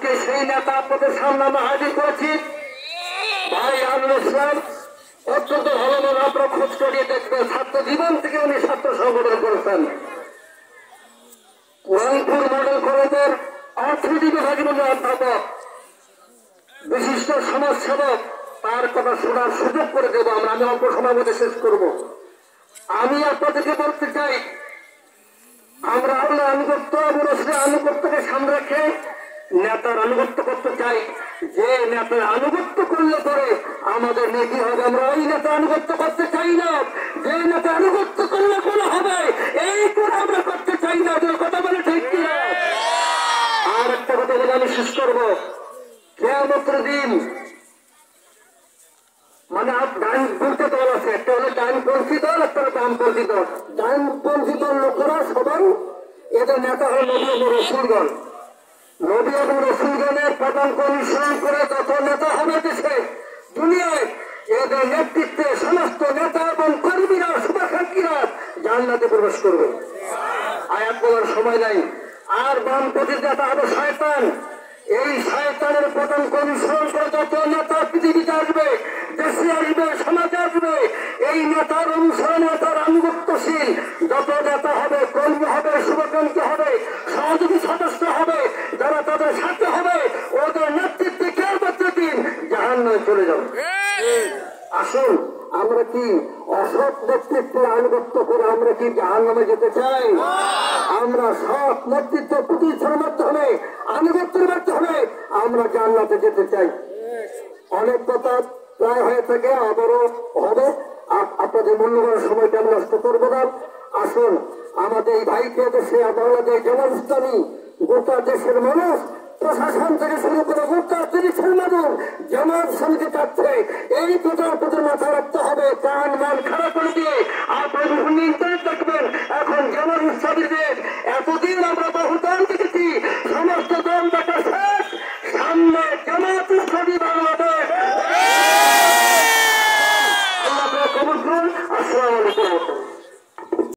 আজকে সেই নেতা আপনাদের সামনে আমরা হাজির করেছি ভাই আমিনুল ইসলাম। অত্যন্ত ভালো মনে আপনারা খোঁজ করিয়ে দেখবেন, ছাত্র জীবন থেকে উনি ছাত্র সংগঠন করেছেন। রংপুর মডেল কলেজের অর্থনীতি বিভাগের অধ্যাপক, বিশিষ্ট সমাজসেবক, তার কথা শোনার সুযোগ করে দেবো আমরা। আমি অল্প সময়ের মধ্যে শেষ করব। আমি আপনাদেরকে বলতে চাই, আমরা আল্লাহ আনুগত্য এবং রসুলের আনুগত্যকে সামনে রেখে নেতার আনুগত্য করতে চাই। যে নেতার আনুগত্য করলে পরে আমাদের নীতি হবে, আমরা ওই নেতা আনুগত্য করতে চাই না। যে নেতা আনুগত্য করলে কোনো হবে এই করে আমরা করতে চাই না। কথা বলে ঠিক কিনা? আর একটা কথা বলে আমি শেষ করবো। কিয়ামতের দিন মানে দুটো দল আছে, একটা হলো ডানপন্থী দল, একটা হলো বামপন্থী দল। ডানপন্থী দল লোকেরা সবাই এদের নেতা হল নবী এবং রসুলগণ। নবী এবং রসুলগণের পদাঙ্ক অনুসরণ করে যত নেতা হবে দেশে দুনিয়ায়, এদের নেতৃত্বে সমস্ত নেতা এবং কর্মীরা শুভাকাঙ্ক্ষীরা জান্নাতে প্রবেশ করবে। আয়াত বলার সময় নাই। আর বামপন্থী নেতা হবে শয়তান। এই শয়তানের পদাঙ্ক অনুসরণ করে যত নেতা পৃথিবীতে আসবে, দেশে আসবে, সমাজে আসবে, এই নেতার অনুসরণ, নেতার আনুগত্যশীল যত নেতা হবে, কর্মী হবে, শুভাকাঙ্ক্ষী হবে, সহযোগী সদস্য হবে, যারা তাদের সাথে হবে, ওদের নেতৃত্বে কিয়ামতের দিন জাহান্নামে চলে যাবে। আসুন, আমরা কি অসৎ নেতৃত্বের আনুগত্য করে আমরা কি জাহান্নামে যেতে চাই? আমরা সৎ নেতৃত্ব প্রতিষ্ঠানের মাধ্যমে, আনুগত্যের মাধ্যমে আমরা জান্নাতে যেতে চাই। অনেক কথা প্রায় হয়ে থাকে, আবারও হবে। আপনাদের মূল্যবান সময়টা আমি নষ্ট করবো না। আসুন, আমাদের এই ভাইকে দেশে বাংলাদেশ জামাত ইসলামী গোটা দেশের মানুষ, প্রশাসন থেকে শুরু করে গোটা দেশের মানুষ জামাত সমিতি চাচ্ছে। এই প্রচার মাথায় রাখতে হবে, কান মান খারাপ করে দিয়ে আপনার বিভিন্ন ইন্টারনেট দেখবেন। এখন জামাত ইসলামীদের এতদিন